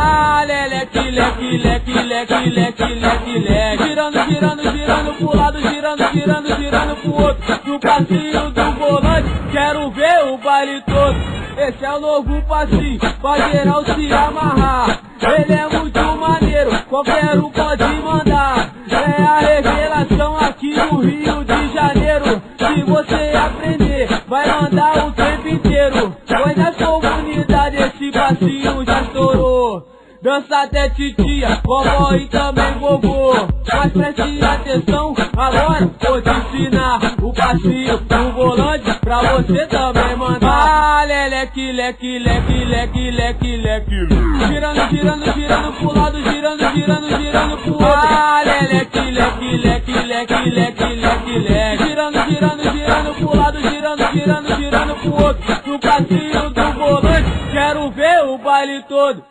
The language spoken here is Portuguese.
Ah, leque, leque, leque, leque, leque, leque, leque. Girando, girando, girando pro lado, girando, girando, girando pro outro. No passinho do volante, quero ver o baile todo. Esse é o novo passinho, pra geral se amarrar. Ele é muito maneiro, qualquer um pode mandar. É a revelação aqui no Rio de Janeiro. Se você aprender, vai mandar o tempo inteiro. Pois nas comunidades esse passinho já estourou. Dança até titia, vovó e também vovô. Mas preste atenção, agora vou te ensinar o passinho do volante pra você também mandar. Ah, leque, leque, leque, leque, leque, leque. Girando, girando, girando pro lado, girando, girando, girando pro outro. Ah, leque, leque, leque, leque, leque, leque, leque. Girando, girando, girando pro lado, girando, girando, girando pro outro. No passinho do volante, quero ver o baile todo.